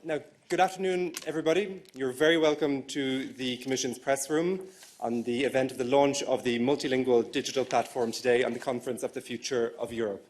Now, good afternoon, everybody. You're very welcome to the Commission's press room on the event of the launch of the multilingual digital platform today on the Conference of the Future of Europe.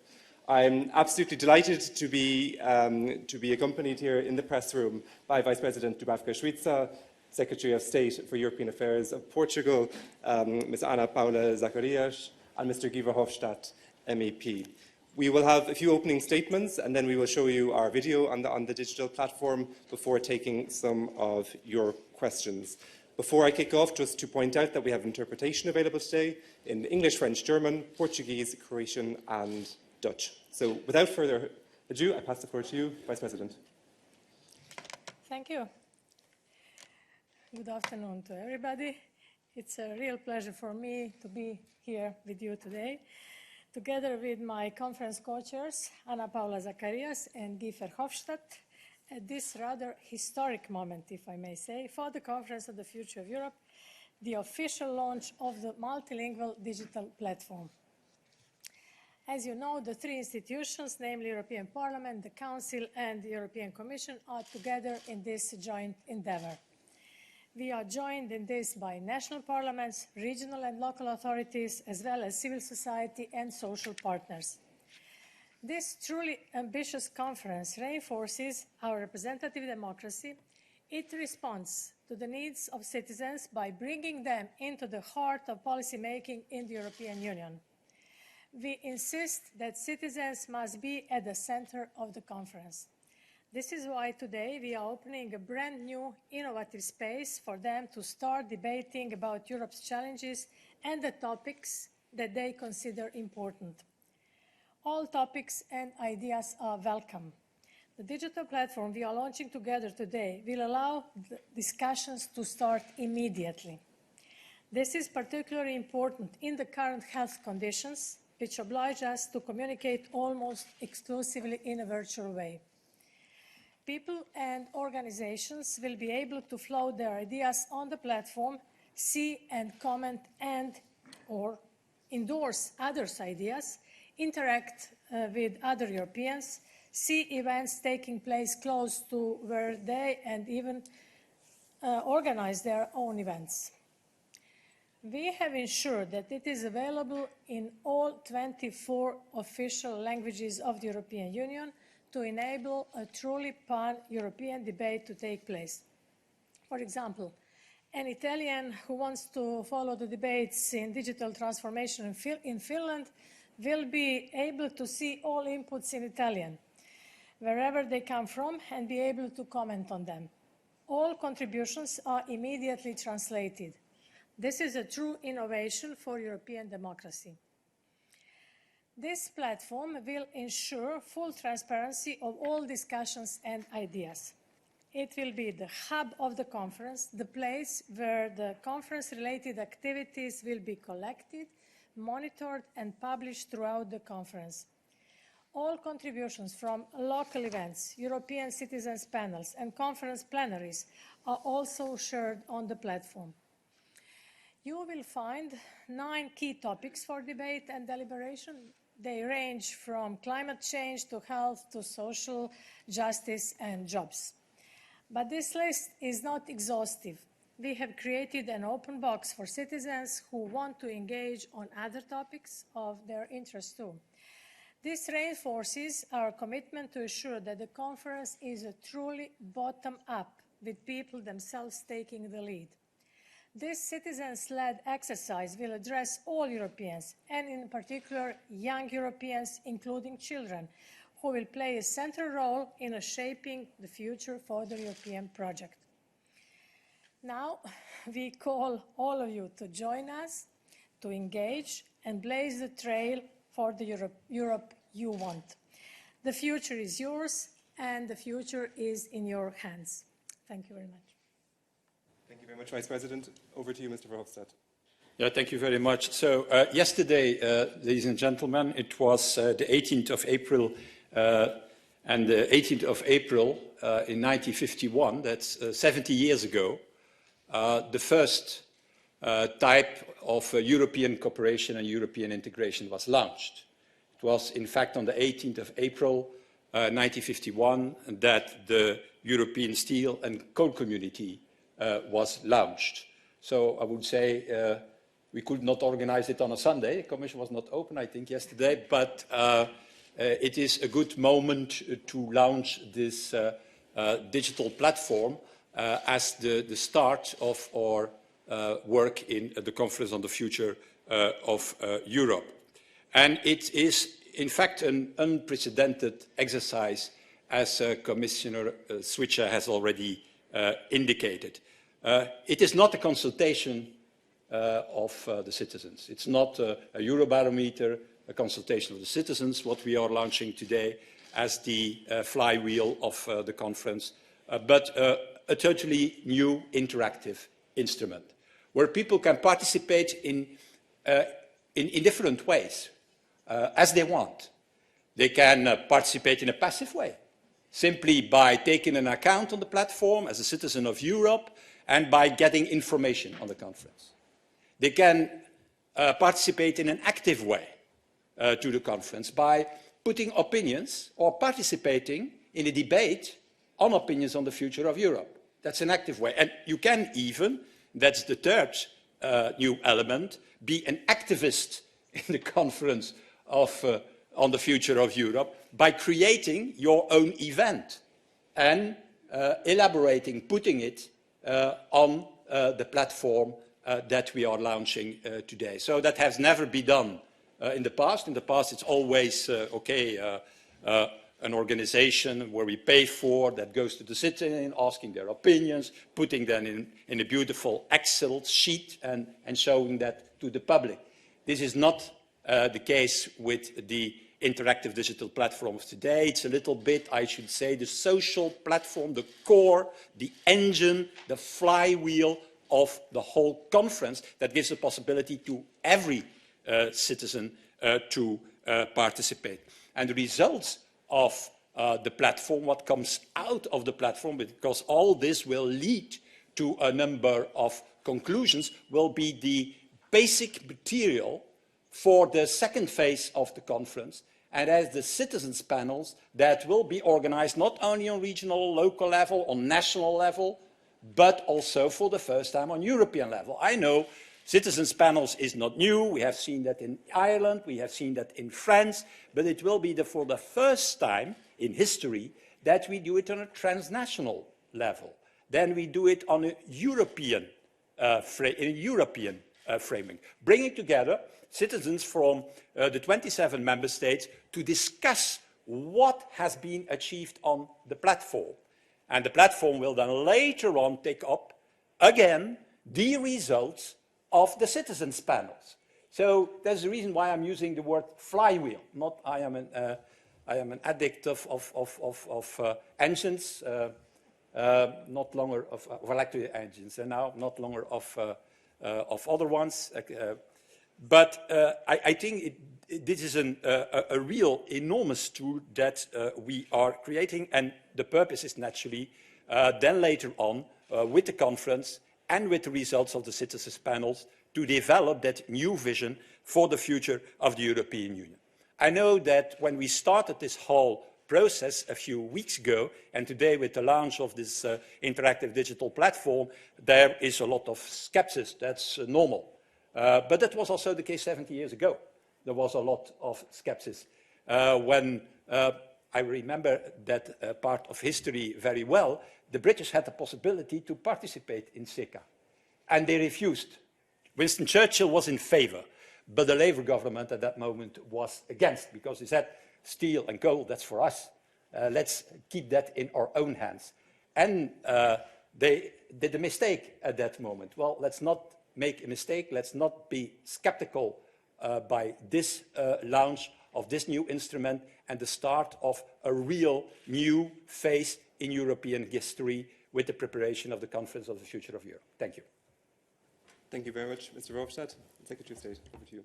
I'm absolutely delighted to be accompanied here in the press room by Vice President Dubravka Súitsa, Secretary of State for European Affairs of Portugal, Ms. Ána Páula Zacharias, and Mr. Γκυ Φέρχοφστατ, MEP. We will have a few opening statements, and then we will show you our video on the digital platform before taking some of your questions. Before I kick off, just to point out that we have interpretation available today in English, French, German, Portuguese, Croatian, and Dutch. So without further ado, I pass the floor to you, Vice President. Thank you. Good afternoon to everybody. It's a real pleasure for me to be here with you today, together with my conference co-chairs, Ána Páula Zacharias and Γκυ Φέρχοφστατ, at this rather historic moment, if I may say, for the Conference of the Future of Europe, the official launch of the multilingual digital platform. As you know, the three institutions, namely European Parliament, the Council, and the European Commission, are together in this joint endeavour. We are joined in this by national parliaments, regional and local authorities, as well as civil society and social partners. This truly ambitious conference reinforces our representative democracy. It responds to the needs of citizens by bringing them into the heart of policy making in the European Union. We insist that citizens must be at the center of the conference. This is why today we are opening a brand new, innovative space for them to start debating about Europe's challenges and the topics that they consider important. All topics and ideas are welcome. The digital platform we are launching together today will allow the discussions to start immediately. This is particularly important in the current health conditions, which oblige us to communicate almost exclusively in a virtual way. People and organizations will be able to float their ideas on the platform, see and comment and/or endorse others' ideas, interact with other Europeans, see events taking place close to where they and even organize their own events. We have ensured that it is available in all 24 official languages of the European Union to enable a truly pan-European debate to take place. For example, an Italian who wants to follow the debates in digital transformation in Finland will be able to see all inputs in Italian, wherever they come from, and be able to comment on them. All contributions are immediately translated. This is a true innovation for European democracy. This platform will ensure full transparency of all discussions and ideas. It will be the hub of the conference, the place where the conference-related activities will be collected, monitored, and published throughout the conference. All contributions from local events, European citizens' panels, and conference plenaries are also shared on the platform. You will find 9 key topics for debate and deliberation. They range from climate change to health to social justice and jobs. But this list is not exhaustive. We have created an open box for citizens who want to engage on other topics of their interest too. This reinforces our commitment to ensure that the conference is a truly bottom-up, with people themselves taking the lead. This citizens-led exercise will address all Europeans, and in particular young Europeans, including children, who will play a central role in shaping the future for the European project. Now, we call all of you to join us, to engage, and blaze the trail for the Europe you want. The future is yours, and the future is in your hands. Thank you very much. Thank you very much, Vice President. Over to you, Mr. Verhofstadt. Yeah, thank you very much. So yesterday, ladies and gentlemen, it was the 18th of April, and the 18th of April in 1951, that's 70 years ago, the first type of European cooperation and European integration was launched. It was, in fact, on the 18th of April 1951 that the European Steel and Coal Community was launched. So I would say we could not organize it on a Sunday. The Commission was not open, I think, yesterday, but it is a good moment to launch this digital platform as the start of our work in the Conference on the Future of Europe. And it is, in fact, an unprecedented exercise, as Commissioner Sούitsa has already indicated. It is not a consultation of the citizens. It's not a Eurobarometer, a consultation of the citizens, what we are launching today as the flywheel of the conference, but a totally new interactive instrument where people can participate in different ways, as they want. They can participate in a passive way, simply by taking an account on the platform as a citizen of Europe and by getting information on the conference. They can participate in an active way to the conference by putting opinions or participating in a debate on opinions on the future of Europe. That's an active way. And you can even, that's the third new element, be an activist in the conference on the future of Europe by creating your own event and elaborating, putting it on the platform that we are launching today. So that has never been done in the past. In the past, it's always, an organization where we pay for, that goes to the citizen, asking their opinions, putting them in a beautiful Excel sheet and showing that to the public. This is not the case with the interactive digital platform of today. It's a little bit, I should say, the social platform, the core, the engine, the flywheel of the whole conference that gives the possibility to every citizen to participate. And the results of the platform, what comes out of the platform, because all this will lead to a number of conclusions, will be the basic material for the second phase of the conference, and as the citizens' panels that will be organized not only on regional, local level, on national level, but also for the first time on European level. I know citizens' panels is not new. We have seen that in Ireland, we have seen that in France, but it will be for the first time in history that we do it on a transnational level. Then we do it on a European framing, bringing together citizens from the 27 member states to discuss what has been achieved on the platform. And the platform will then later on take up, again, the results of the citizens' panels. So there's a reason why I'm using the word flywheel. Not I am an addict of engines, not longer of electric engines, and now not longer of other ones. But I think this is a real enormous tool that we are creating, and the purpose is naturally then later on with the conference and with the results of the citizens' panels to develop that new vision for the future of the European Union. I know that when we started this whole process a few weeks ago, and today with the launch of this interactive digital platform, there is a lot of skepsis. That's normal. But that was also the case 70 years ago. There was a lot of skepsis. When I remember that part of history very well, the British had the possibility to participate in CECA, and they refused. Winston Churchill was in favor, but the Labour government at that moment was against, because he said, steel and coal, that's for us. Let's keep that in our own hands. And they did a mistake at that moment. Well, let's not make a mistake. Let's not be skeptical by this launch of this new instrument and the start of a real new phase in European history with the preparation of the Conference of the Future of Europe. Thank you. Thank you very much, Mr. Verhofstadt. Secretary of State, over to you.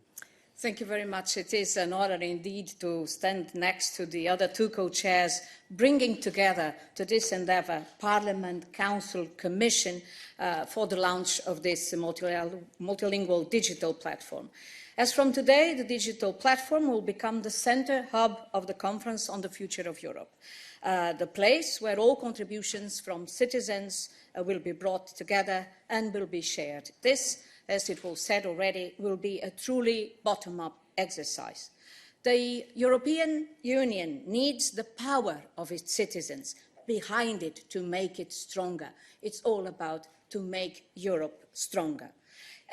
Thank you very much. It is an honor indeed to stand next to the other two co-chairs, bringing together to this endeavor Parliament, Council, Commission for the launch of this multilingual digital platform. As from today, the digital platform will become the center hub of the Conference on the Future of Europe. the place where all contributions from citizens will be brought together and will be shared. This, as it was said already, will be a truly bottom-up exercise. The European Union needs the power of its citizens behind it to make it stronger. It's all about to make Europe stronger.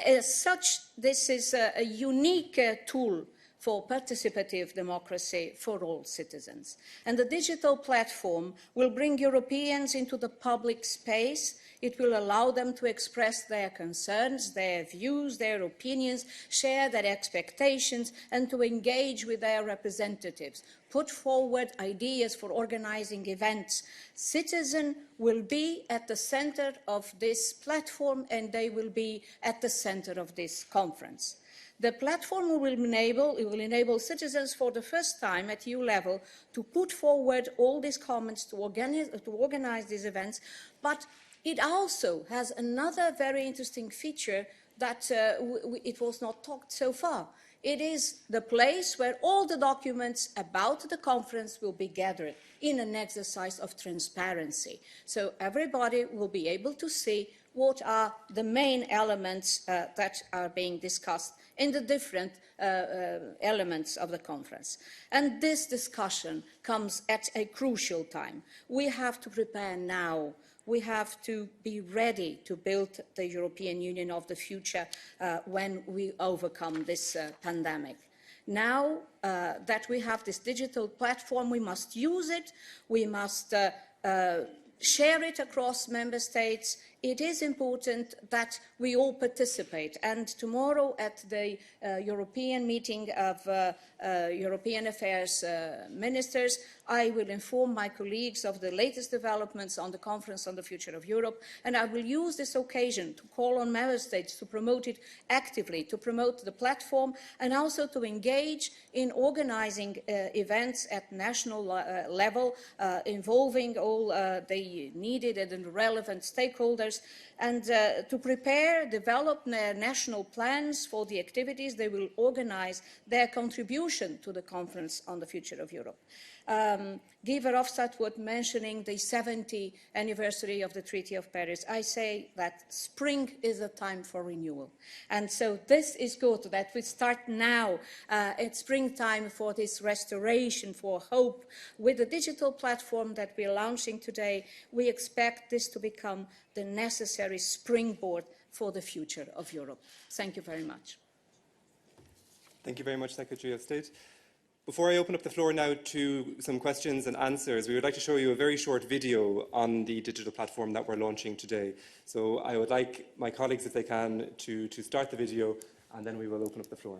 As such, this is a unique tool for participative democracy for all citizens. And the digital platform will bring Europeans into the public space. It will allow them to express their concerns, their views, their opinions, share their expectations, and to engage with their representatives, put forward ideas for organizing events. Citizens will be at the center of this platform, and they will be at the center of this conference. The platform will enable citizens for the first time at EU level to put forward all these comments, to organize these events, but it also has another very interesting feature that it was not talked so far. It is the place where all the documents about the conference will be gathered in an exercise of transparency. So everybody will be able to see what are the main elements that are being discussed in the different elements of the conference. And this discussion comes at a crucial time. We have to prepare now. We have to be ready to build the European Union of the future when we overcome this pandemic. Now that we have this digital platform, we must use it. We must share it across member states. It is important that we all participate. And tomorrow at the European meeting of European Affairs Ministers, I will inform my colleagues of the latest developments on the Conference on the Future of Europe, and I will use this occasion to call on member states to promote it actively, to promote the platform, and also to engage in organizing events at national level, involving all the needed and relevant stakeholders, and to prepare, develop their national plans for the activities they will organize, their contribution to the Conference on the Future of Europe. Guy Verhofstadt was mentioning the 70th anniversary of the Treaty of Paris. I say that spring is a time for renewal. And so this is good that we start now at springtime for this restoration, for hope. With the digital platform that we're launching today, we expect this to become the necessary springboard for the future of Europe. Thank you very much. Thank you very much, Secretary of State. Before I open up the floor now to some questions and answers, we would like to show you a very short video on the digital platform that we're launching today. So I would like my colleagues, if they can, to start the video, and then we will open up the floor.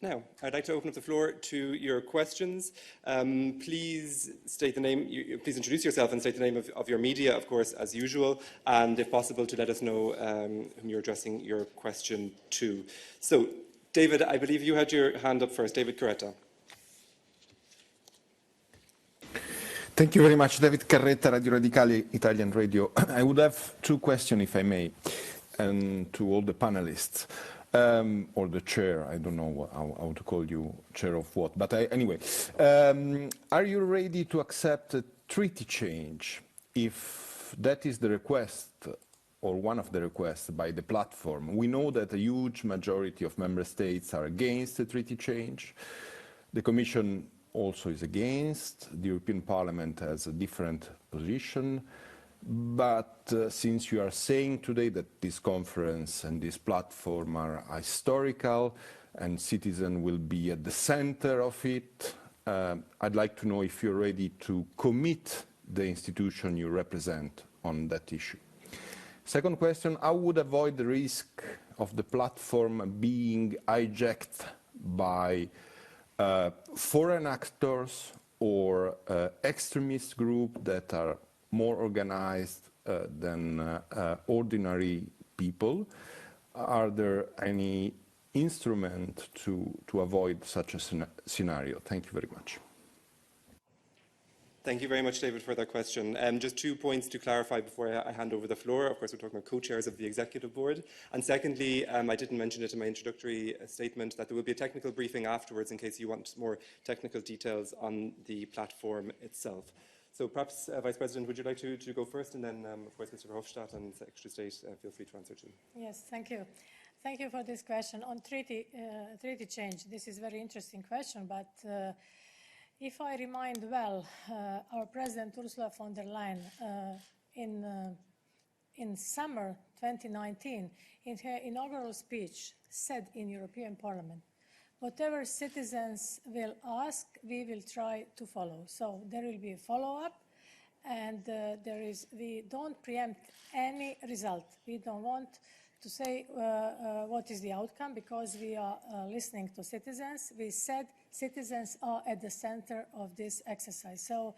Now, I'd like to open up the floor to your questions. Please state the name, please introduce yourself and state the name of your media, of course, as usual, and if possible, to let us know whom you're addressing your question to. So, David, I believe you had your hand up first. David Coretta. Thank you very much, David Carretta, Radio Radicale, Italian Radio. I would have two questions, if I may, and to all the panelists, or the chair. I don't know how to call you, chair of what. But anyway, are you ready to accept a treaty change if that is the request or one of the requests by the platform? We know that a huge majority of member states are against the treaty change. The Commission also is against. The European Parliament has a different position. But since you are saying today that this conference and this platform are historical and citizens will be at the center of it, I'd like to know if you're ready to commit the institution you represent on that issue. Second question, how would avoid the risk of the platform being hijacked by foreign actors or extremist groups that are more organized than ordinary people? Are there any instrument to avoid such a scenario? Thank you very much. Thank you very much, David, for that question. Just 2 points to clarify before I hand over the floor. Of course, we're talking about co-chairs of the Executive Board. And secondly, I didn't mention it in my introductory statement, that there will be a technical briefing afterwards in case you want more technical details on the platform itself. So perhaps, Vice President, would you like to go first? And then, of course, Mr. Verhofstadt and Secretary of State, feel free to answer too. Yes, thank you. Thank you for this question. On treaty change, this is a very interesting question, but if I remind well, our President Ursula von der Leyen in summer 2019, in her inaugural speech, said in European Parliament, whatever citizens will ask, we will try to follow. So there will be a follow-up, and we don't preempt any result. We don't want to say what is the outcome because we are listening to citizens. We said citizens are at the center of this exercise. So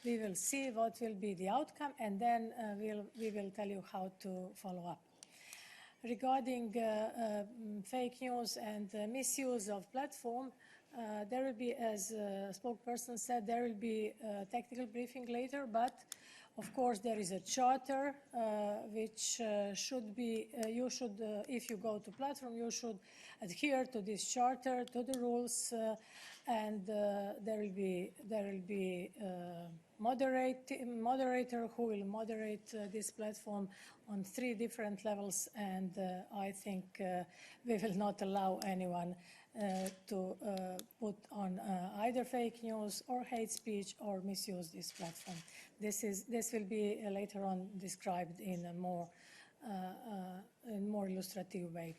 we will see what will be the outcome, and then we will tell you how to follow up. Regarding fake news and misuse of platform, there will be, as a spokesperson said, there will be a technical briefing later, but of course there is a charter which should be, if you go to platform, you should adhere to this charter, to the rules, and there will be moderator who will moderate this platform on 3 different levels, and I think we will not allow anyone to put on either fake news or hate speech or misuse this platform. This will be later on described in a more illustrative way.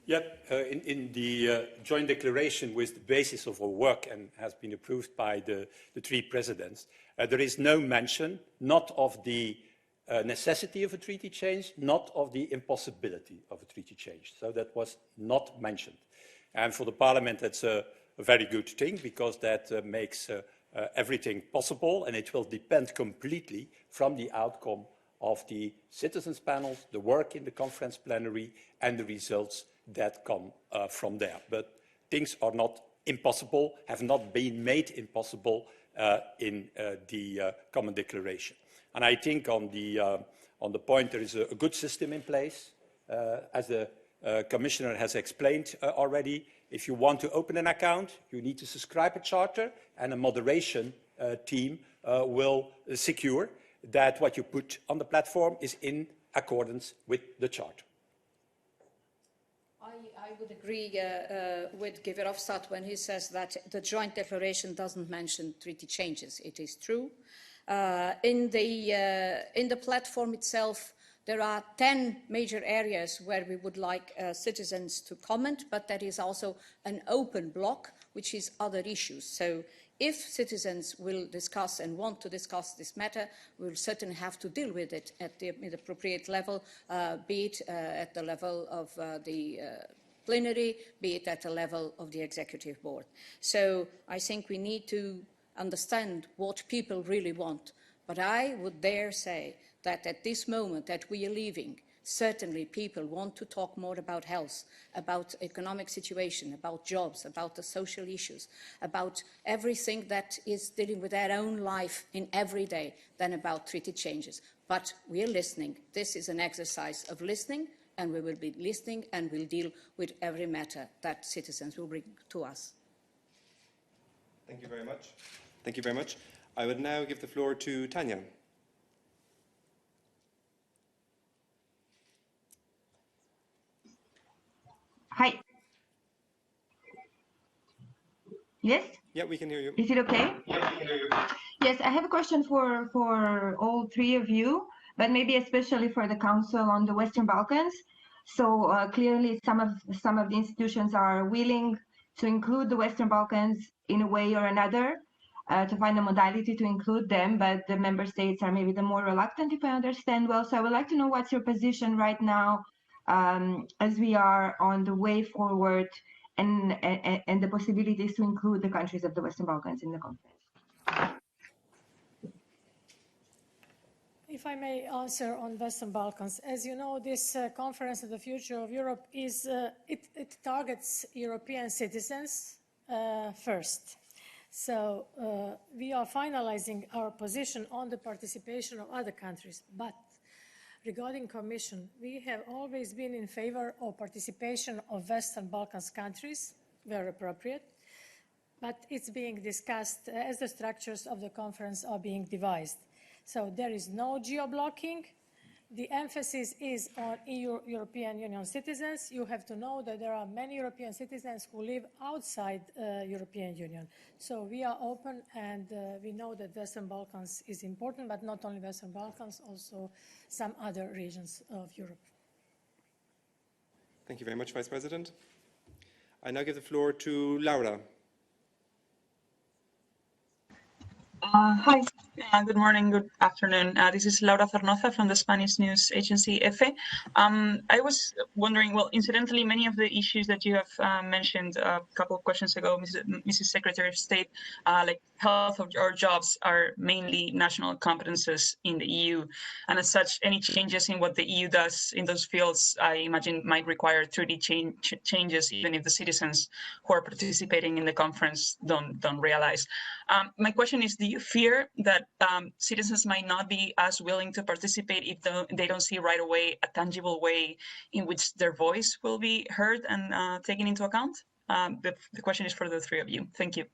Yep, in the joint declaration was the basis of our work and has been approved by the 3 presidents. There is no mention, not of the necessity of a treaty change, not of the impossibility of a treaty change. So that was not mentioned. And for the Parliament, that's a very good thing because that makes everything possible, and it will depend completely from the outcome of the citizens' panels, the work in the conference plenary, and the results that come from there. But things are not impossible, have not been made impossible in the common declaration. And I think on the point there is a good system in place. As the Commissioner has explained already, if you want to open an account, you need to subscribe a charter, and a moderation team will secure that what you put on the platform is in accordance with the charter. I would agree with Guy Verhofstadt when he says that the joint declaration doesn't mention treaty changes. It is true. In the platform itself, there are 10 major areas where we would like citizens to comment, but there is also an open block, which is other issues. So if citizens will discuss and want to discuss this matter, we will certainly have to deal with it at the appropriate level, be it at the level of the plenary, be it at the level of the Executive Board. So I think we need to understand what people really want. But I would dare say that at this moment that we are leaving, certainly people want to talk more about health, about economic situation, about jobs, about the social issues, about everything that is dealing with their own life in every day than about treaty changes. But we are listening. This is an exercise of listening, and we will be listening and will deal with every matter that citizens will bring to us. Thank you very much. Thank you very much. I would now give the floor to Tanya. Hi. Yes? Yeah, we can hear you. Is it okay? Yeah, we can hear you. Yes, I have a question for all three of you, but maybe especially for the Council on the Western Balkans. So clearly some of the institutions are willing to include the Western Balkans in a way or another, to find a modality to include them, but the member states are maybe the more reluctant, if I understand well. So I would like to know what's your position right now, as we are on the way forward and the possibilities to include the countries of the Western Balkans in the conference. If I may answer on Western Balkans, as you know, this conference on the future of Europe is it targets European citizens first. So we are finalizing our position on the participation of other countries. But regarding Commission, we have always been in favor of participation of Western Balkans countries, where appropriate. But it's being discussed as the structures of the conference are being devised. So there is no geo-blocking. The emphasis is on European Union citizens. You have to know that there are many European citizens who live outside European Union. So we are open, and we know that Western Balkans is important, but not only Western Balkans, also some other regions of Europe. Thank you very much, Vice President. I now give the floor to Laura. Hi, good morning, good afternoon. This is Laura Zornoza from the Spanish news agency EFE. I was wondering, well, incidentally, many of the issues that you have mentioned a couple of questions ago, Mrs. Secretary of State, like health or jobs are mainly national competences in the EU. And as such, any changes in what the EU does in those fields, I imagine, might require treaty changes, even if the citizens who are participating in the conference don't realize. My question is, do you fear that citizens might not be as willing to participate if they don't see right away a tangible way in which their voice will be heard and taken into account? The question is for the three of you. Thank you.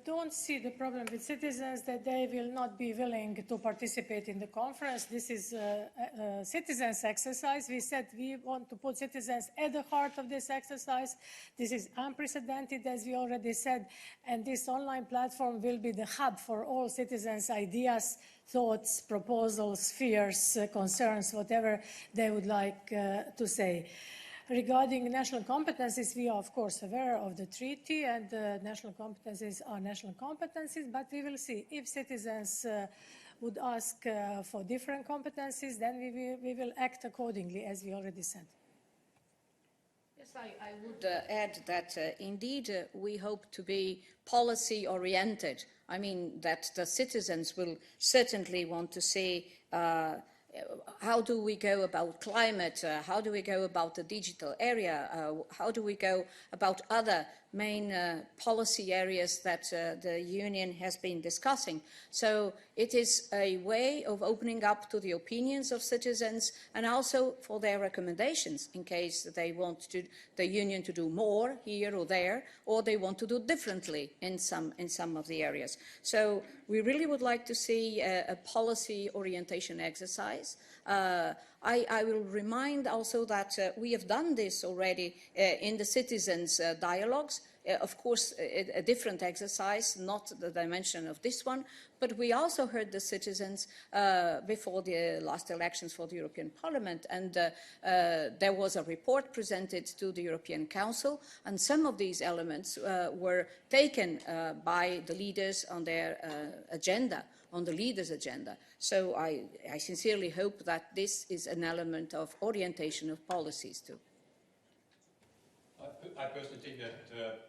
I don't see the problem with citizens that they will not be willing to participate in the conference. This is a citizens' exercise. We said we want to put citizens at the heart of this exercise. This is unprecedented, as we already said, and this online platform will be the hub for all citizens' ideas, thoughts, proposals, fears, concerns, whatever they would like to say. Regarding national competencies, we are, of course, aware of the treaty, and national competencies are national competencies, but we will see. If citizens would ask for different competencies, then we will act accordingly, as we already said. Yes, I would add that indeed we hope to be policy-oriented. I mean, that the citizens will certainly want to see how do we go about climate? How do we go about the digital area? How do we go about other main policy areas that the Union has been discussing? So it is a way of opening up to the opinions of citizens and also for their recommendations in case they want the Union to do more here or there, or they want to do differently in some of the areas. So we really would like to see a policy orientation exercise. I will remind also that we have done this already in the citizens' dialogues. Of course, a different exercise, not the dimension of this one, but we also heard the citizens before the last elections for the European Parliament, and there was a report presented to the European Council, and some of these elements were taken by the leaders on their agenda, on the leaders' agenda. So I sincerely hope that this is an element of orientation of policies too. I personally think that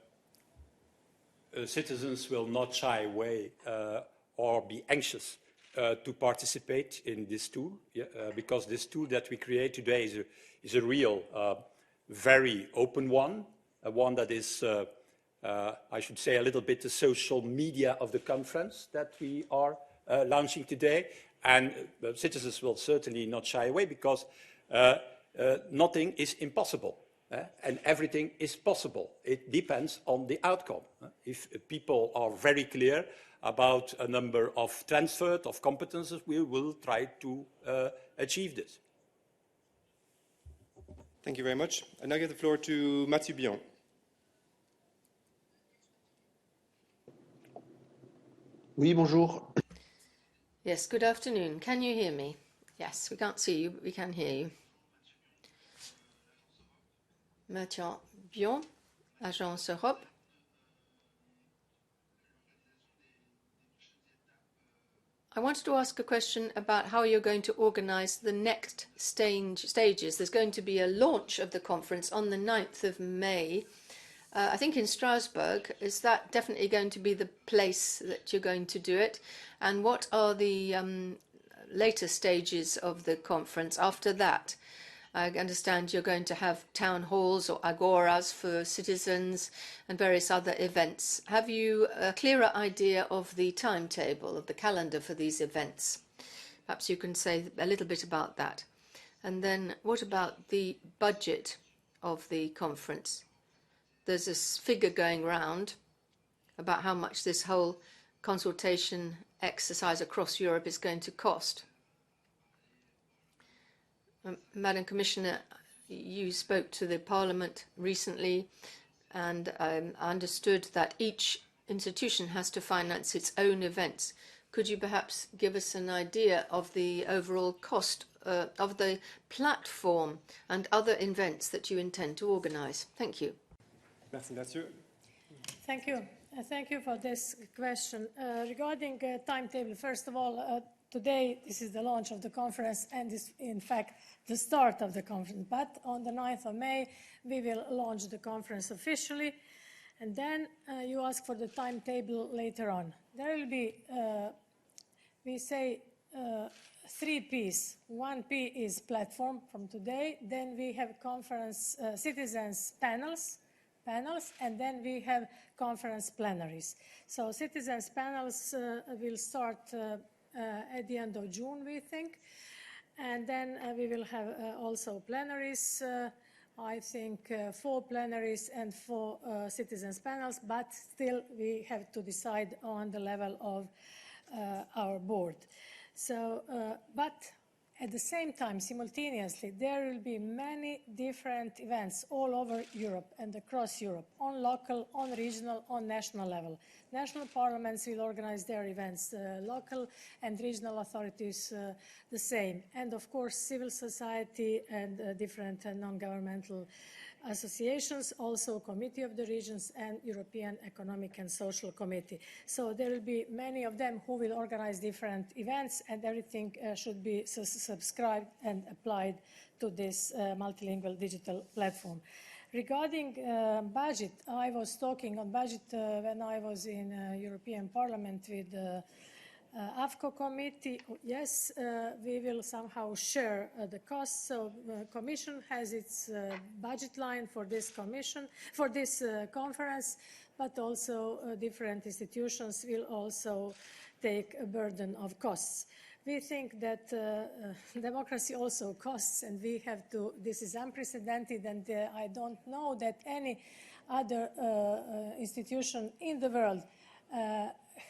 citizens will not shy away or be anxious to participate in this tool, because this tool that we create today is a real, very open one, one that is, I should say, a little bit the social media of the conference that we are launching today. And citizens will certainly not shy away, because nothing is impossible. And everything is possible. It depends on the outcome. If people are very clear about a number of transfers of competences, we will try to achieve this. Thank you very much. I now give the floor to Mathieu Bion. Oui, bonjour. Yes, good afternoon. Can you hear me? Yes, we can't see you, but we can hear you. Mathieu Bion, Agence Europe. I wanted to ask a question about how you're going to organise the next stages. There's going to be a launch of the conference on the 9th of May, I think in Strasbourg. Is that definitely going to be the place that you're going to do it? And what are the later stages of the conference after that? I understand you're going to have town halls or agoras for citizens and various other events. Have you a clearer idea of the timetable, of the calendar for these events? Perhaps you can say a little bit about that. And then what about the budget of the conference? There's this figure going round about how much this whole consultation exercise across Europe is going to cost. Madam Commissioner, you spoke to the Parliament recently, and I understood that each institution has to finance its own events. Could you perhaps give us an idea of the overall cost of the platform and other events that you intend to organise? Thank you. Merci, Mathieu. Thank you. Thank you for this question. Regarding timetable, first of all, today this is the launch of the conference and is in fact the start of the conference. But on the 9th of May, we will launch the conference officially. And then you ask for the timetable later on. There will be, we say, 3 Ps. 1 P is platform from today. Then we have conference citizens panels, and then we have conference plenaries. So citizens panels will start at the end of June, we think. And then we will have also plenaries, I think 4 plenaries and 4 citizens panels, but still we have to decide on the level of our board. So, but at the same time, simultaneously, there will be many different events all over Europe and across Europe, on local, on regional, on national level. National parliaments will organize their events, local and regional authorities the same, and of course civil society and different non-governmental associations, also Committee of the Regions and European Economic and Social Committee. So there will be many of them who will organize different events, and everything should be subscribed and applied to this multilingual digital platform. Regarding budget, I was talking on budget when I was in European Parliament with AFCO committee. Yes, we will somehow share the costs. So the Commission has its budget line for this conference, but also different institutions will also take a burden of costs. We think that democracy also costs, and we have to, this is unprecedented, and I don't know that any other institution in the world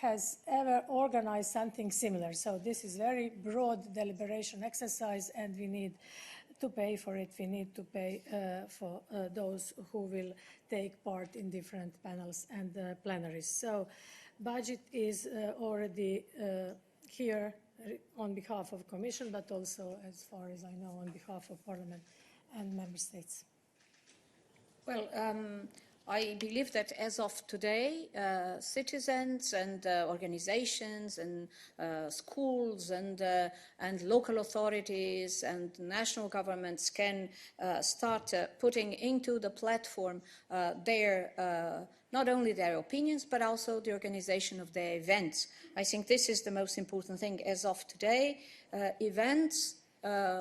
has ever organized something similar. So this is very broad deliberation exercise, and we need to pay for it. We need to pay for those who will take part in different panels and plenaries. So budget is already here on behalf of Commission, but also, as far as I know, on behalf of Parliament and Member States. Well, I believe that as of today, citizens and organizations and schools and local authorities and national governments can start putting into the platform their not only their opinions, but also the organization of their events. I think this is the most important thing. As of today, events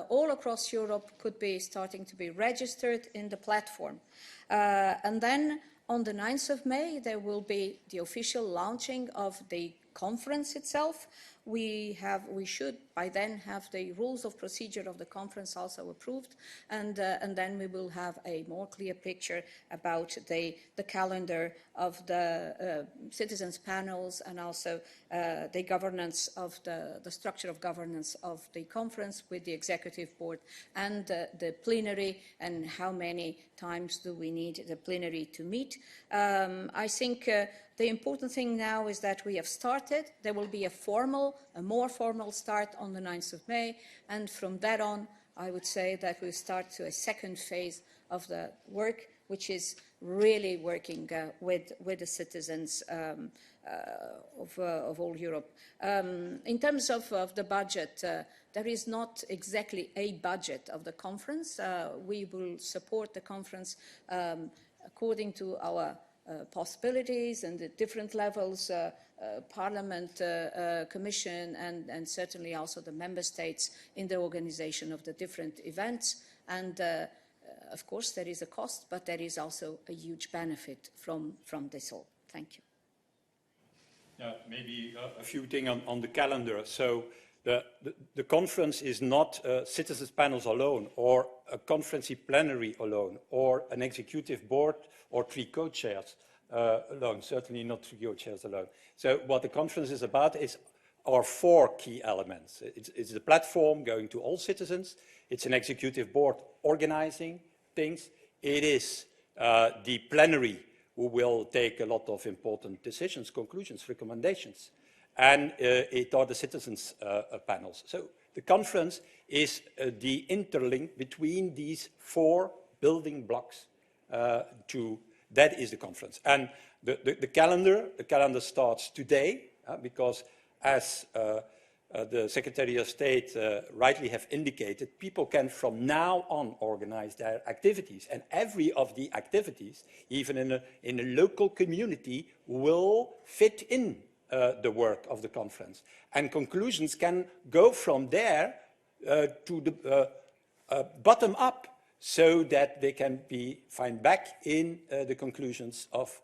all across Europe could be starting to be registered in the platform. And then on the 9th of May, there will be the official launching of the conference itself. We should by then have the rules of procedure of the conference also approved, and then we will have a more clear picture about the calendar of the citizens panels, and also the governance of the structure of governance of the conference with the executive board and the plenary, and how many times do we need the plenary to meet. I think the important thing now is that we have started. There will be a more formal start on the 9th of May, and from that on, I would say that we start to a second phase of the work, which is really working with the citizens of all Europe. In terms of the budget, there is not exactly a budget of the conference. We will support the conference according to our possibilities and the different levels, Parliament, Commission, and certainly also the Member States in the organization of the different events. And of course, there is a cost, but there is also a huge benefit from this all. Thank you. Maybe a few things on the calendar. So the conference is not citizens panels alone, or a conference plenary alone, or an executive board or 3 co-chairs alone, certainly not 3 co-chairs alone. So what the conference is about is our 4 key elements. It's the platform going to all citizens, it's an executive board organizing things, it is the plenary who will take a lot of important decisions, conclusions, recommendations, and it are the citizens panels. So the conference is the interlink between these 4 building blocks. That is the conference. And the calendar starts today, because as the Secretary of State rightly have indicated, people can from now on organize their activities. And every of the activities, even in a local community, will fit in the work of the conference. And conclusions can go from there to the bottom up, so that they can be found back in the conclusions of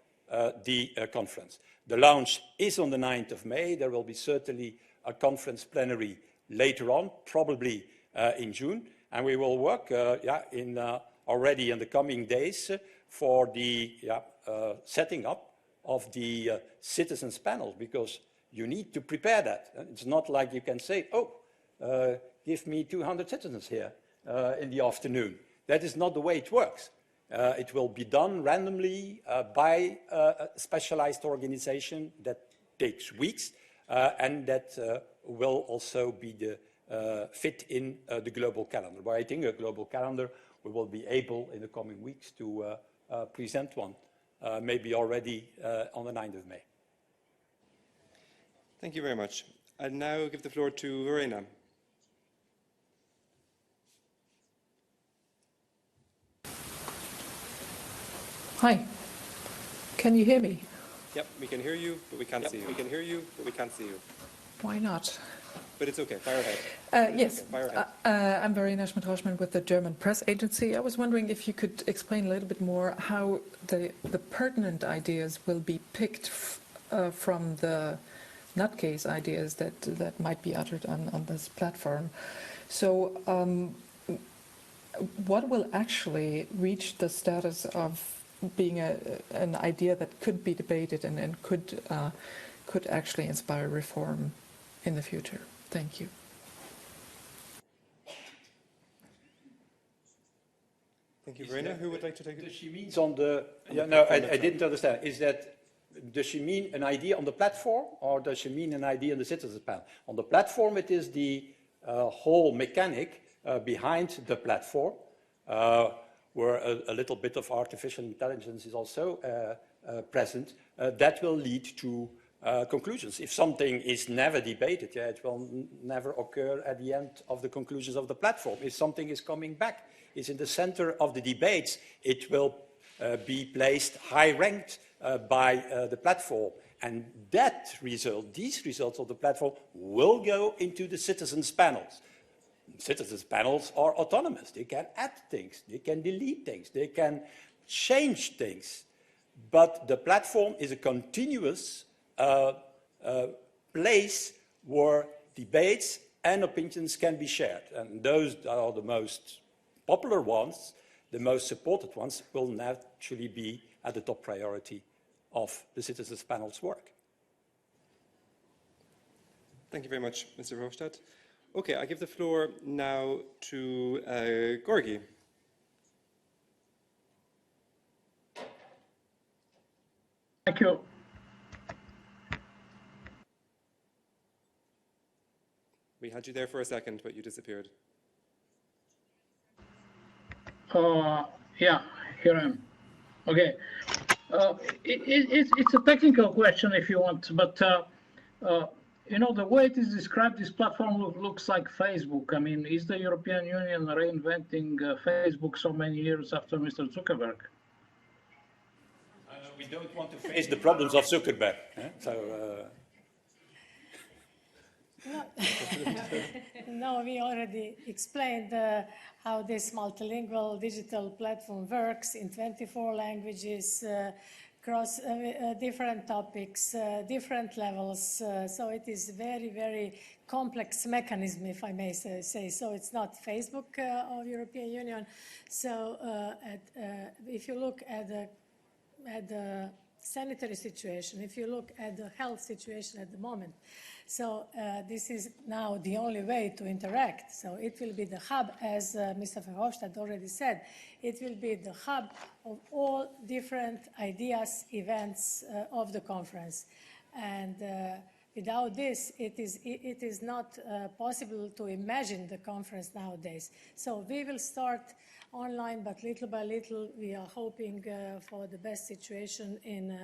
the conference. The launch is on the 9th of May. There will be certainly a conference plenary later on, probably in June. And we will work already in the coming days for the setting up of the citizens panel, because you need to prepare that. It's not like you can say, give me 200 citizens here in the afternoon. That is not the way it works. It will be done randomly by a specialized organization that takes weeks, and that will also be fit in the global calendar. But I think a global calendar, we will be able in the coming weeks to present one, maybe already on the 9th of May. Thank you very much. I'll now give the floor to Verena. Hi, can you hear me? Yep, we can hear you, but we can't see you. We can hear you, but we can't see you. Why not? But it's okay, fire ahead. Yes, Okay, fire ahead. I'm Verena Schmidt-Roschmann with the German Press Agency. I was wondering if you could explain a little bit more how the pertinent ideas will be picked from the nutcase ideas that might be uttered on this platform. So what will actually reach the status of being an idea that could be debated and could actually inspire reform in the future? Thank you. Thank you, Verena. Who would like to take it? Does she mean on the... Yeah, no, I didn't understand. Does she mean an idea on the platform, or does she mean an idea on the citizens panel? On the platform, it is the whole mechanic behind the platform, where a little bit of artificial intelligence is also present, that will lead to conclusions. If something is never debated, it will never occur at the end of the conclusions of the platform. If something is coming back, is in the center of the debates, it will be placed high-ranked by the platform. And that result, these results of the platform will go into the citizens' panels. Citizens' panels are autonomous. They can add things, they can delete things, they can change things. But the platform is a continuous place where debates and opinions can be shared. And those are the most popular ones, the most supported ones, will naturally be at the top priority of the citizens' panel's work. Thank you very much, Mr. Verhofstadt. Okay, I give the floor now to Gorgi. Thank you. We had you there for a second, but you disappeared. Yeah, here I am. Okay. It's a technical question if you want, but you know, the way it is described, this platform looks like Facebook. I mean, is the European Union reinventing Facebook so many years after Mr. Zuckerberg? We don't want to face the problems of Zuckerberg. So, No, we already explained how this multilingual digital platform works in 24 languages, across different topics, different levels. So it is a very, very complex mechanism, if I may say so. It's not Facebook of European Union. So if you look at the sanitary situation, if you look at the health situation at the moment, so this is now the only way to interact. So it will be the hub, as Mr. Verhofstadt already said, it will be the hub of all different ideas, events of the conference. And without this, it is not possible to imagine the conference nowadays. So we will start online, but little by little, we are hoping for the best situation in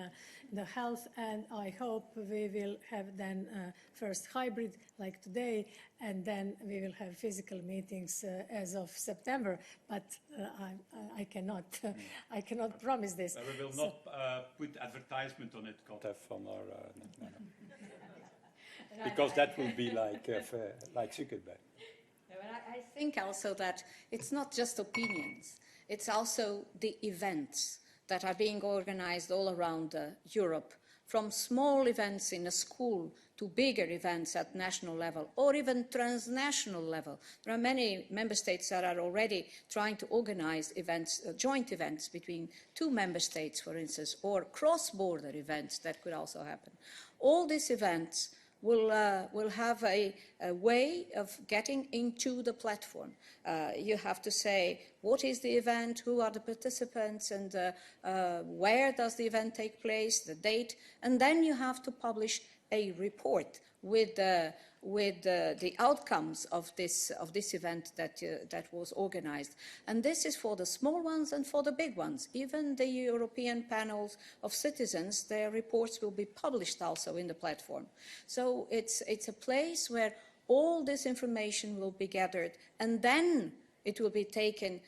the health, and I hope we will have then first hybrid like today, and then we will have physical meetings as of September. But I cannot promise this. We will not put advertisement on it, from our because that will be like Zuckerberg. I think also that it's not just opinions, it's also the events that are being organized all around Europe, from small events in a school to bigger events at national level or even transnational level. There are many member states that are already trying to organize events, joint events between two member states, for instance, or cross-border events that could also happen. All these events will have a way of getting into the platform. You have to say, what is the event, who are the participants, and where does the event take place, the date, and then you have to publish a report with the outcomes of this event that was organized. And this is for the small ones and for the big ones. Even the European panels of citizens, their reports will be published also in the platform. So it's a place where all this information will be gathered, and then it will be taken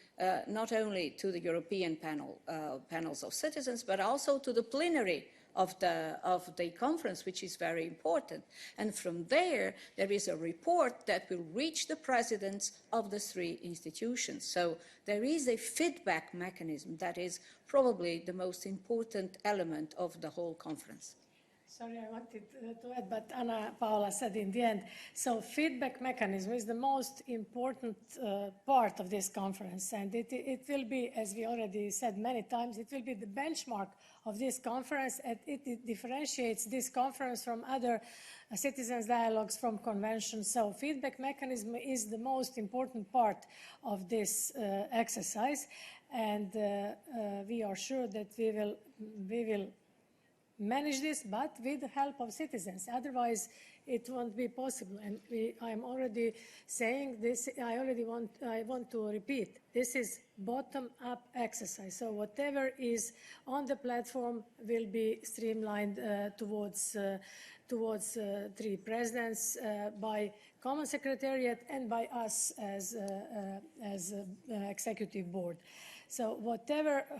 not only to the European panels of citizens, but also to the plenary of the conference, which is very important. And from there is a report that will reach the presidents of the three institutions. So there is a feedback mechanism that is probably the most important element of the whole conference. Sorry, I wanted to add, but Ana Paula said in the end. So feedback mechanism is the most important part of this conference, and it will be, as we already said many times, it will be the benchmark of this conference, and it differentiates this conference from other citizens' dialogues, from conventions. So feedback mechanism is the most important part of this exercise, and we are sure that we will manage this, but with the help of citizens. Otherwise, it won't be possible. And I'm already saying this. I want to repeat. This is bottom-up exercise. So whatever is on the platform will be streamlined towards three presidents by Common Secretariat and by us as executive board. So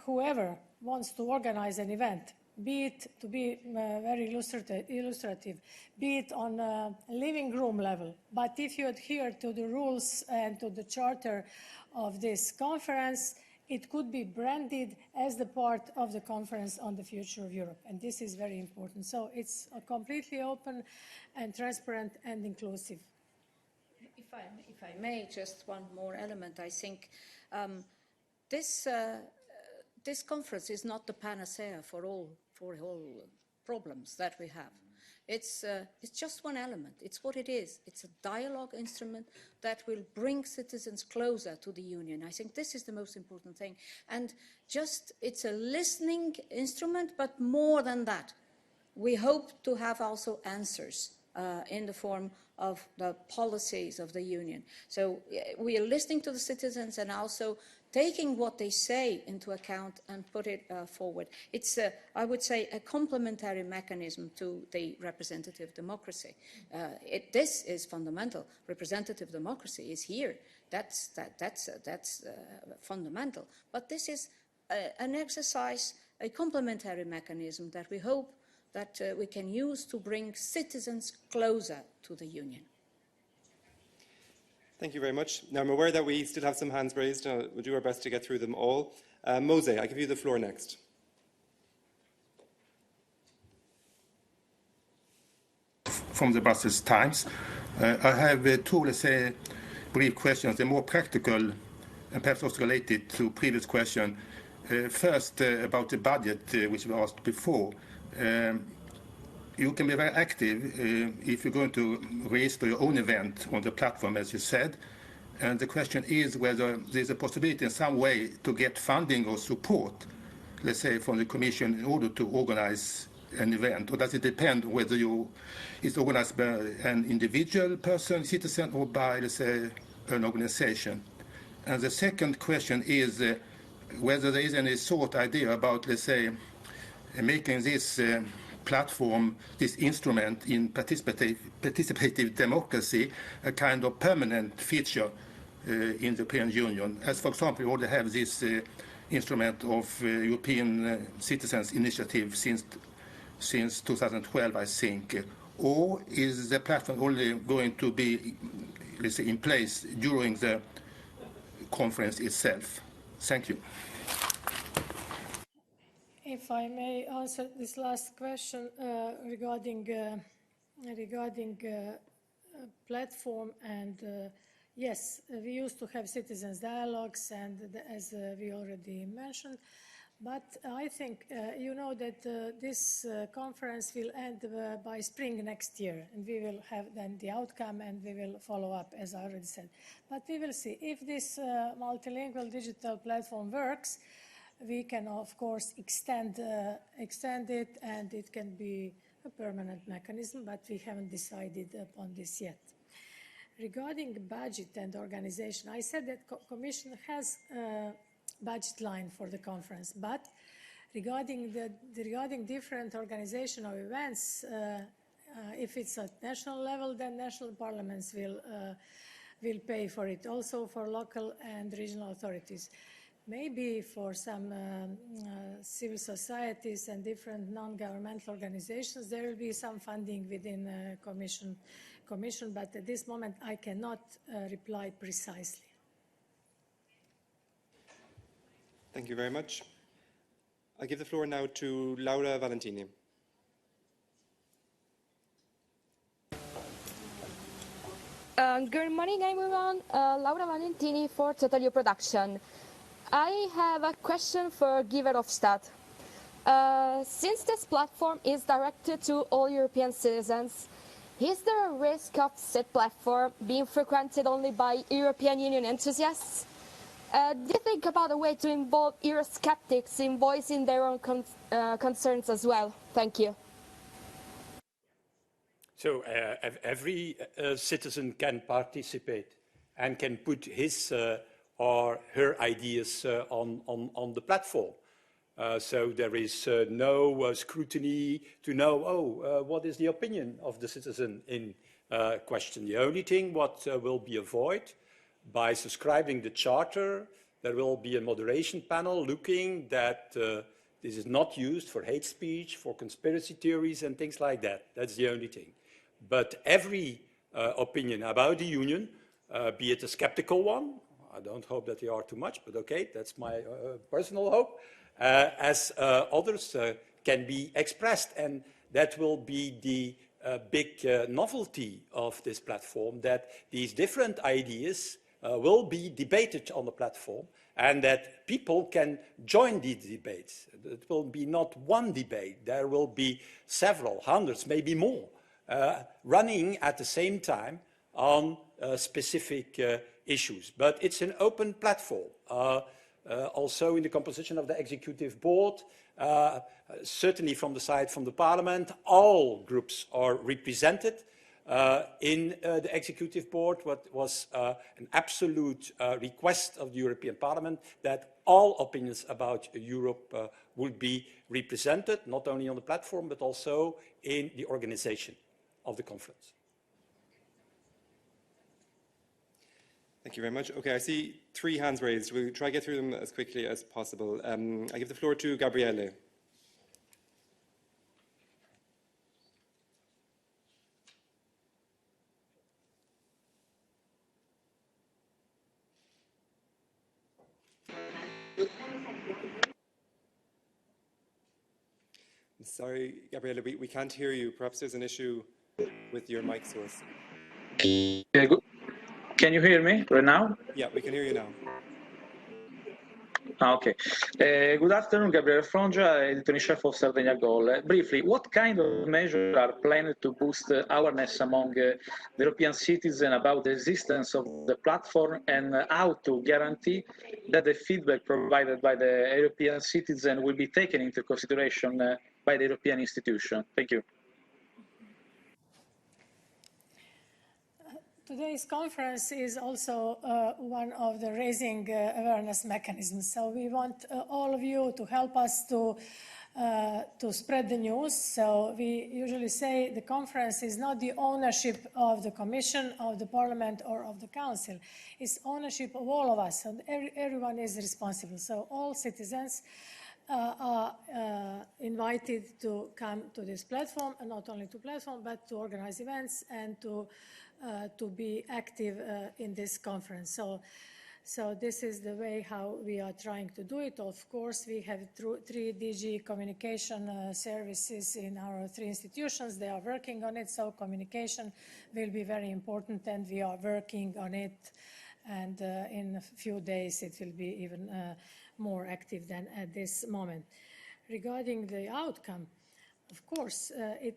whoever wants to organize an event be it, to be very illustrative, be it on a living room level. But if you adhere to the rules and to the charter of this conference, it could be branded as the part of the conference on the future of Europe. And this is very important. So it's completely open and transparent and inclusive. If I may, just one more element. I think this conference is not the panacea for all problems that we have. It's just one element. It's what it is. It's a dialogue instrument that will bring citizens closer to the Union. I think this is the most important thing. And it's a listening instrument, but more than that, we hope to have also answers in the form of the policies of the Union. So we are listening to the citizens and also taking what they say into account and put it forward. It's, I would say, a complementary mechanism to the representative democracy. This is fundamental. Representative democracy is here. That's fundamental. But this is an exercise, a complementary mechanism that we hope that we can use to bring citizens closer to the Union. Thank you very much. Now, I'm aware that we still have some hands raised. We'll do our best to get through them all. Mose, I give you the floor next. From the Brussels Times. I have two, let's say, brief questions. They're more practical and perhaps also related to previous question. First, about the budget, which we asked before. You can be very active if you're going to register your own event on the platform, as you said. And the question is whether there's a possibility in some way to get funding or support, let's say, from the Commission in order to organize an event, or does it depend whether it's organized by an individual person, citizen, or by, let's say, an organization? And the second question is whether there is any sort of idea about, let's say, making this platform, this instrument in participative democracy, a kind of permanent feature in the European Union. As, for example, we already have this instrument of European Citizens Initiative since 2012, I think. Or is the platform only going to be, let's say, in place during the conference itself? Thank you. If I may answer this last question regarding platform, and yes, we used to have citizens dialogues, and as we already mentioned, but I think you know that this conference will end by spring next year, and we will have then the outcome, and we will follow up, as I already said. But we will see if this multilingual digital platform works. We can, of course, extend it, and it can be a permanent mechanism, but we haven't decided upon this yet. Regarding budget and organization, I said that Commission has a budget line for the conference, but regarding different organization of events, if it's at national level, then national parliaments will pay for it, also for local and regional authorities. Maybe for some civil societies and different non-governmental organizations, there will be some funding within Commission, but at this moment I cannot reply precisely. Thank you very much. I give the floor now to Laura Valentini. Good morning, everyone. Laura Valentini for Total You Production. I have a question for Guy Verhofstadt. Since this platform is directed to all European citizens, is there a risk of said platform being frequented only by European Union enthusiasts? Do you think about a way to involve Eurosceptics in voicing their own concerns as well? Thank you. So every citizen can participate and can put his or her ideas on the platform. So there is no scrutiny to know, what is the opinion of the citizen in question. The only thing what will be avoided by subscribing the charter, there will be a moderation panel looking that This is not used for hate speech, for conspiracy theories and things like that. That's the only thing. But every opinion about the Union, be it a skeptical one, I don't hope that they are too much, but okay, that's my personal hope, as others can be expressed. And that will be the big novelty of this platform, that these different ideas will be debated on the platform, and that people can join these debates. It will be not one debate, there will be several, hundreds, maybe more, running at the same time on specific issues. But it's an open platform. Also in the composition of the executive board, certainly from the side from the parliament, all groups are represented. In the executive board, what was an absolute request of the European Parliament that all opinions about Europe would be represented, not only on the platform, but also in the organization of the conference. Thank you very much. Okay, I see 3 hands raised. We'll try to get through them as quickly as possible. I give the floor to Gabriele. I'm sorry, Gabriele, we can't hear you. Perhaps there's an issue with your mic source. Can you hear me right now? Yeah, we can hear you now. Okay. Good afternoon, Gabriele Frongia, editor-in-chief of Sardinia Goal. Briefly, what kind of measures are planned to boost awareness among the European citizens about the existence of the platform, and how to guarantee that the feedback provided by the European citizen will be taken into consideration by the European institution? Thank you. Today's conference is also one of the raising awareness mechanisms. So we want all of you to help us to spread the news. So we usually say the conference is not the ownership of the Commission, of the Parliament, or of the Council. It's ownership of all of us, and everyone is responsible. So all citizens are invited to come to this platform, and not only to platform, but to organize events and to be active in this conference. So this is the way how we are trying to do it. Of course, we have 3 DG communication services in our 3 institutions. They are working on it, so communication will be very important, and we are working on it. And in a few days, it will be even more active than at this moment. Regarding the outcome, of course,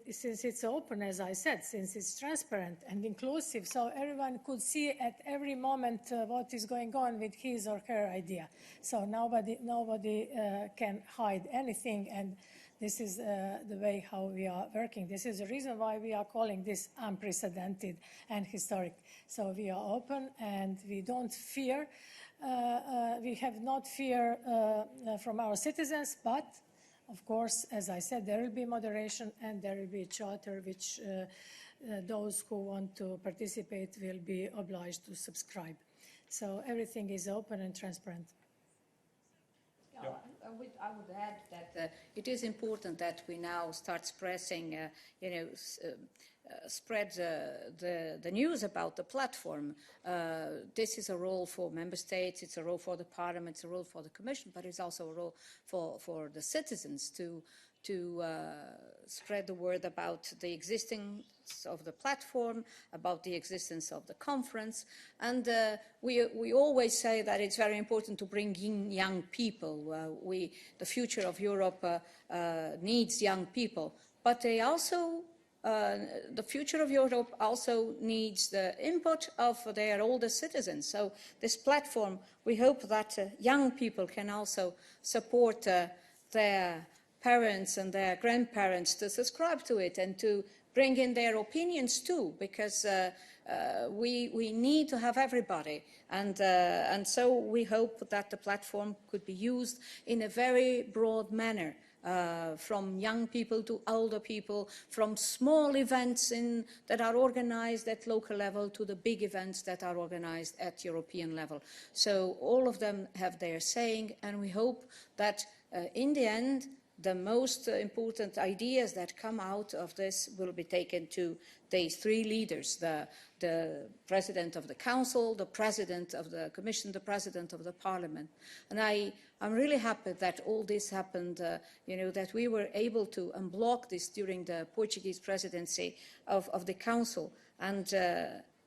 since it's open, as I said, since it's transparent and inclusive, so everyone could see at every moment what is going on with his or her idea. So nobody can hide anything, and this is the way how we are working. This is the reason why we are calling this unprecedented and historic. So we are open, and we don't fear. We have not fear from our citizens, but of course, as I said, there will be moderation, and there will be a charter which those who want to participate will be obliged to subscribe. So everything is open and transparent. Yeah, I would add that it is important that we now start spreading, spread the news about the platform. This is a role for member states, it's a role for the parliament, it's a role for the commission, but it's also a role for the citizens to spread the word about the existence of the platform, about the existence of the conference. And we always say that it's very important to bring in young people. The future of Europe needs young people, but they also the future of Europe also needs the input of their older citizens. So this platform, we hope that young people can also support their parents and their grandparents to subscribe to it and to bring in their opinions too, because we need to have everybody. And so we hope that the platform could be used in a very broad manner. From young people to older people, from small events that are organized at local level to the big events that are organized at European level. So all of them have their saying, and we hope that in the end, the most important ideas that come out of this will be taken to these three leaders, the President of the Council, the President of the Commission, the President of the Parliament. And I'm really happy that all this happened, that we were able to unblock this during the Portuguese presidency of the Council. And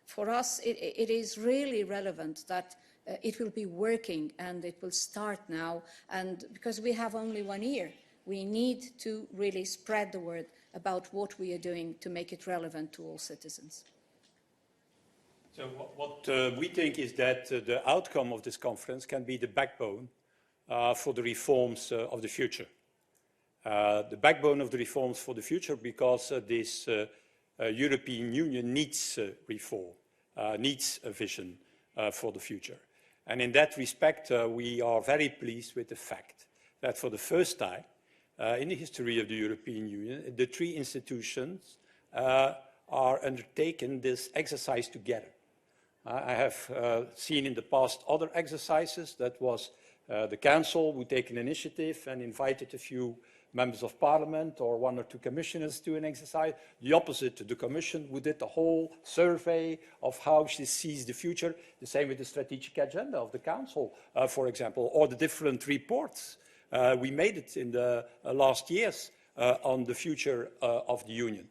for us, it is really relevant that it will be working and it will start now. And because we have only 1 year, we need to really spread the word about what we are doing to make it relevant to all citizens. So what we think is that the outcome of this conference can be the backbone for the reforms of the future. The backbone of the reforms for the future, because this European Union needs reform, needs a vision for the future. And in that respect, we are very pleased with the fact that for the first time in the history of the European Union, the three institutions are undertaking this exercise together. I have seen in the past other exercises. That was the Council would take an initiative and invited a few members of Parliament or 1 or 2 commissioners to an exercise. The opposite, the Commission, who did the whole survey of how she sees the future. The same with the strategic agenda of the Council, for example, or the different reports. We made it in the last years on the future of the Union.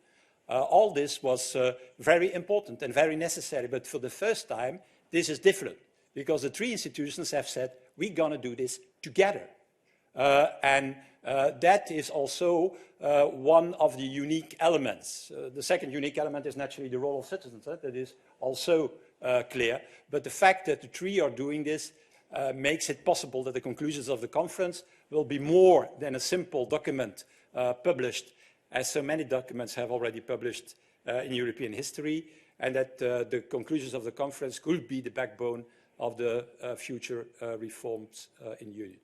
All this was very important and very necessary, but for the first time, this is different, because the three institutions have said, we're going to do this together. And that is also one of the unique elements. The second unique element is naturally the role of citizens. That is also clear. But the fact that the three are doing this makes it possible that the conclusions of the conference will be more than a simple document published, as so many documents have already published in European history, and that the conclusions of the conference could be the backbone of the future reforms in the Union.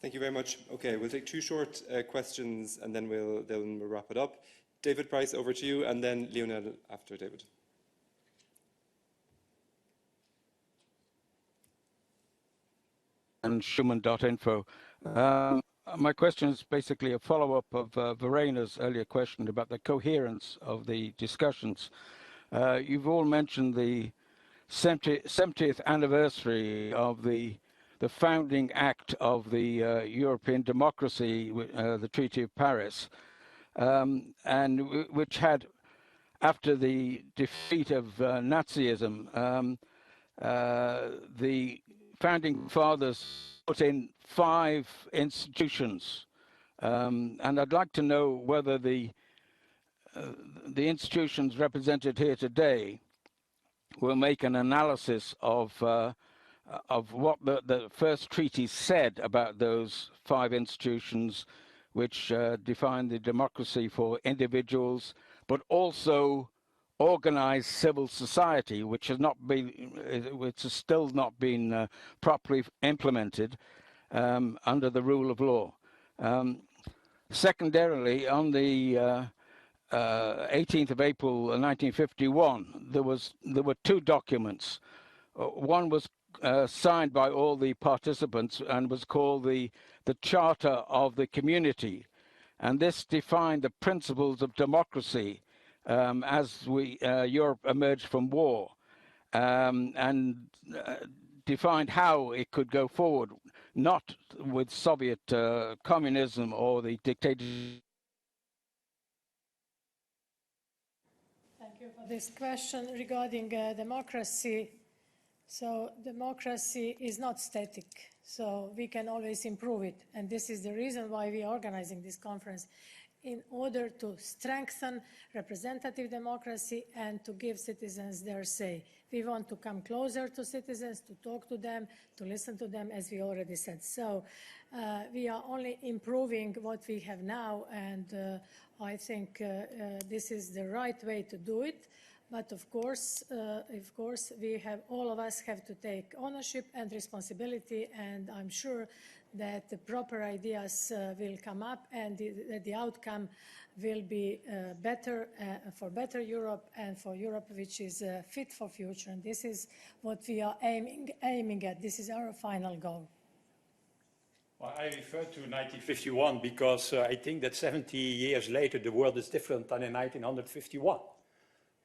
Thank you very much. Okay, we'll take 2 short questions and then we'll wrap it up. David Price, over to you, and then Lionel after David. And Schumann.info. My question is basically a follow-up of Verena's earlier question about the coherence of the discussions. You've all mentioned the 70th anniversary of the founding act of the European democracy, the Treaty of Paris, and which had, after the defeat of Nazism, the founding fathers put in 5 institutions, and I'd like to know whether the institutions represented here today will make an analysis of what the first treaty said about those 5 institutions, which define the democracy for individuals, but also organized civil society, which has still not been properly implemented under the rule of law. Secondarily, on the 18th of April 1951, there were 2 documents. One was signed by all the participants and was called the Charter of the Community, and this defined the principles of democracy as Europe emerged from war, and defined how it could go forward, not with Soviet communism or the dictatorship. Thank you for this question regarding democracy. So democracy is not static, so we can always improve it. And this is the reason why we are organizing this conference, in order to strengthen representative democracy and to give citizens their say. We want to come closer to citizens, to talk to them, to listen to them, as we already said. So we are only improving what we have now, and I think this is the right way to do it. But of course, all of us have to take ownership and responsibility, and I'm sure that the proper ideas will come up, and the outcome will be better for better Europe, and for Europe which is fit for future. And this is what we are aiming at. This is our final goal. Well, I refer to 1951 because I think that 70 years later the world is different than in 1951.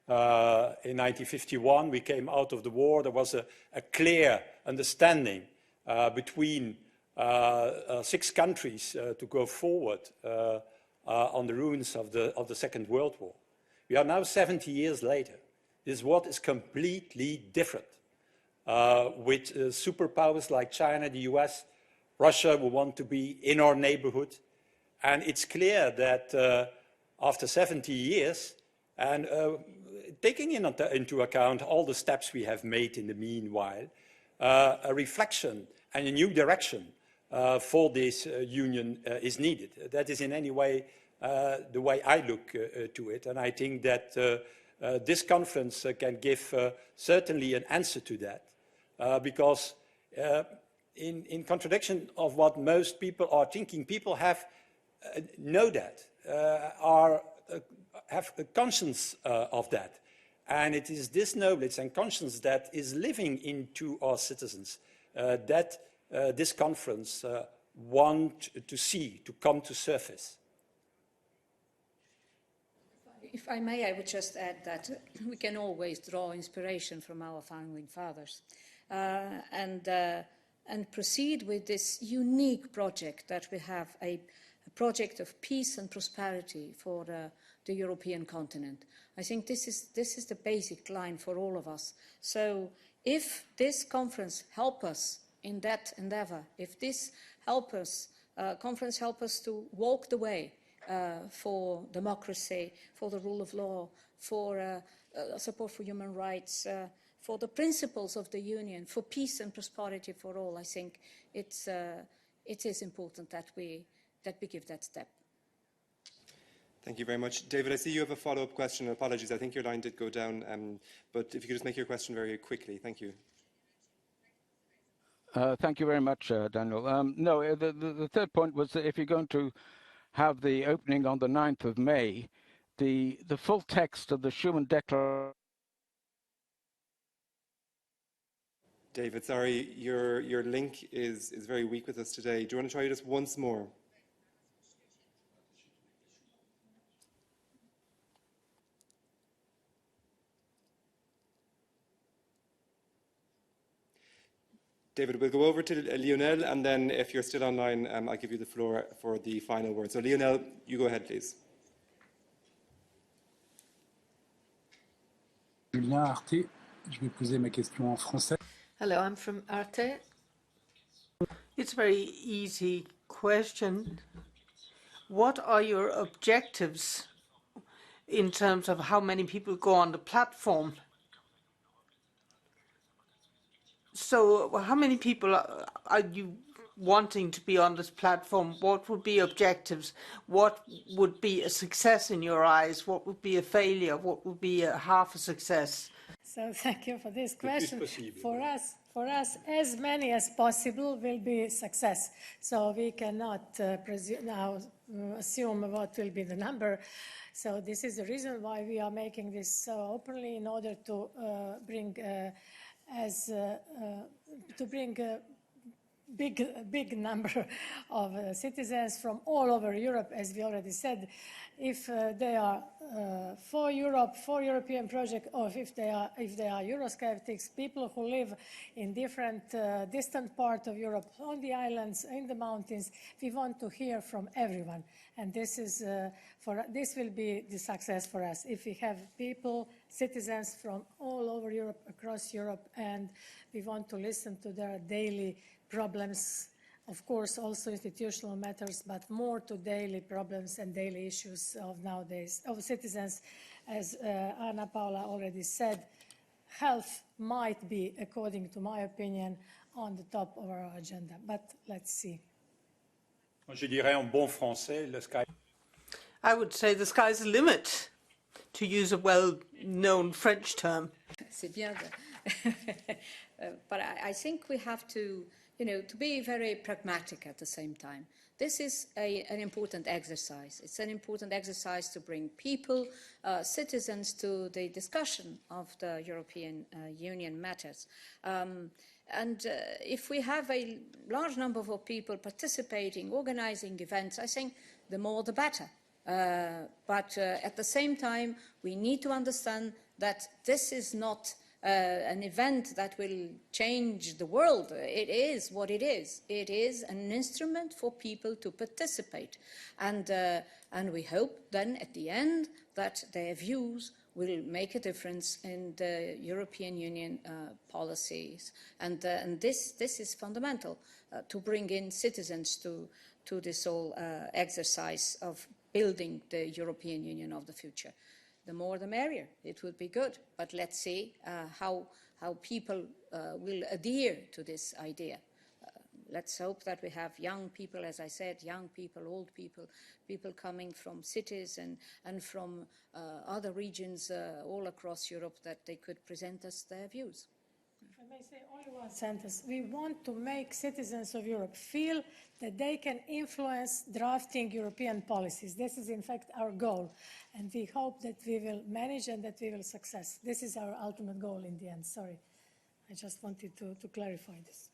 In 1951 we came out of the war. There was a clear understanding between 6 countries to go forward on the ruins of the Second World War. We are now 70 years later. This world is completely different. With superpowers like China, the US, Russia will want to be in our neighborhood. And it's clear that after 70 years, and taking into account all the steps we have made in the meanwhile, a reflection and a new direction for this union is needed. That is in any way the way I look to it. And I think that this conference can give certainly an answer to that, because in contradiction of what most people are thinking, people know that, have a conscience of that. And it is this knowledge and conscience that is living into our citizens that this conference want to see, to come to surface. If I may, I would just add that we can always draw inspiration from our founding fathers and proceed with this unique project that we have, a project of peace and prosperity for the European continent. I think this is the basic line for all of us. So if this conference helps us in that endeavor, if this conference helps us to walk the way for democracy, for the rule of law, for support for human rights, for the principles of the Union, for peace and prosperity for all, I think it is important that we give that step. Thank you very much. David, I see you have a follow-up question. Apologies, I think your line did go down, but if you could just make your question very quickly. Thank you. Thank you very much, Daniel. No, the third point was that if you're going to have the opening on the 9th of May, the full text of the Schuman Declaration. David, sorry, your link is very weak with us today. Do you want to try this once more? David, we'll go over to Lionel, and then if you're still online, I'll give you the floor for the final word. So Lionel, you go ahead, please. Julien Arte, je vais poser ma question en français. Hello, I'm from Arte. It's a very easy question. What are your objectives in terms of how many people go on the platform? So how many people are you wanting to be on this platform? What would be objectives? What would be a success in your eyes? What would be a failure? What would be a half a success? So thank you for this question. For us, as many as possible will be success. So we cannot now assume what will be the number. So this is the reason why we are making this so openly, in order to bring a big number of citizens from all over Europe, as we already said. If they are for Europe, for European project, or if they are Eurosceptics, people who live in different distant parts of Europe, on the islands, in the mountains, we want to hear from everyone. And this is this will be the success for us, if we have people, citizens from all over Europe, across Europe, and we want to listen to their daily problems, of course also institutional matters, but more to daily problems and daily issues of nowadays, of citizens. As Ana Paula already said, health might be, according to my opinion, on the top of our agenda, but let's see. Je dirais en bon français, le sky. I would say the sky's the limit, to use a well-known French term. C'est bien. But I think we have to, to be very pragmatic at the same time. this is an important exercise. It's an important exercise to bring people, citizens, to the discussion of the European Union matters. And if we have a large number of people participating, organizing events, I think the more the better. But at the same time, we need to understand that this is not an event that will change the world. It is what it is. It is an instrument for people to participate. And we hope then at the end that their views will make a difference in the European Union policies. And this is fundamental, to bring in citizens to this whole exercise of building the European Union of the future. The more the merrier. It would be good. But let's see how people will adhere to this idea. Let's hope that we have young people, as I said, young people, old people, people coming from cities and from other regions all across Europe, that they could present us their views. If I may say only one sentence, we want to make citizens of Europe feel that they can influence drafting European policies. This is, in fact, our goal. And we hope that we will manage and that we will success. This is our ultimate goal in the end. Sorry. I just wanted to clarify this.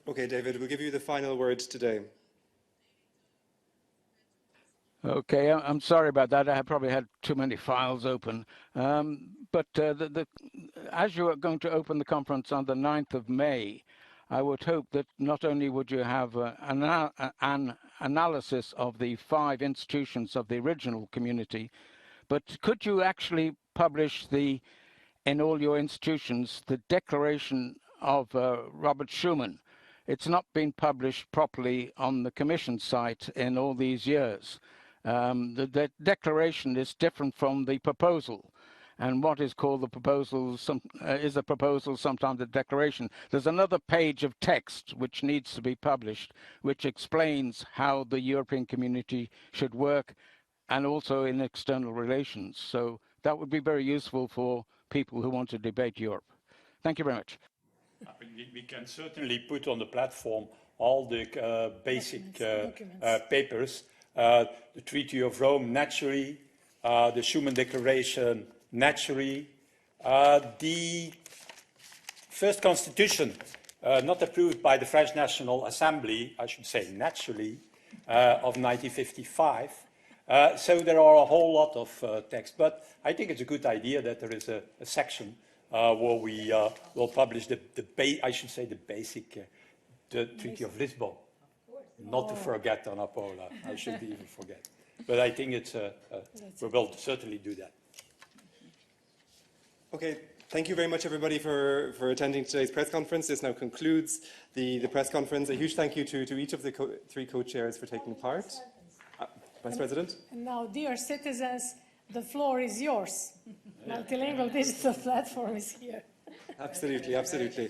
Okay, David, we'll give you the final word today. Okay, I'm sorry about that. I probably had too many files open. But as you are going to open the conference on the 9th of May, I would hope that not only would you have an analysis of the 5 institutions of the original community, but could you actually publish in all your institutions, the declaration of Robert Schuman? It's not been published properly on the Commission site in all these years. The declaration is different from the proposal. And what is called the proposal is a proposal, sometimes a declaration. There's another page of text which needs to be published, which explains how the European community should work, and also in external relations. So that would be very useful for people who want to debate Europe. Thank you very much. We can certainly put on the platform all the basic papers. The Treaty of Rome, naturally, the Schuman Declaration, naturally, the first constitution, not approved by the French National Assembly, I should say naturally, of 1955. So there are a whole lot of text, but I think it's a good idea that there is a section where we will publish the basic, the Treaty of Lisbon. Not to forget, Anna Paula, I shouldn't even forget. But I think we will certainly do that. Okay, thank you very much, everybody, for attending today's press conference. This now concludes the press conference. A huge thank you to each of the 3 co-chairs for taking part. Vice President? And now, dear citizens, the floor is yours. Multilingual digital platform is here. Absolutely, absolutely.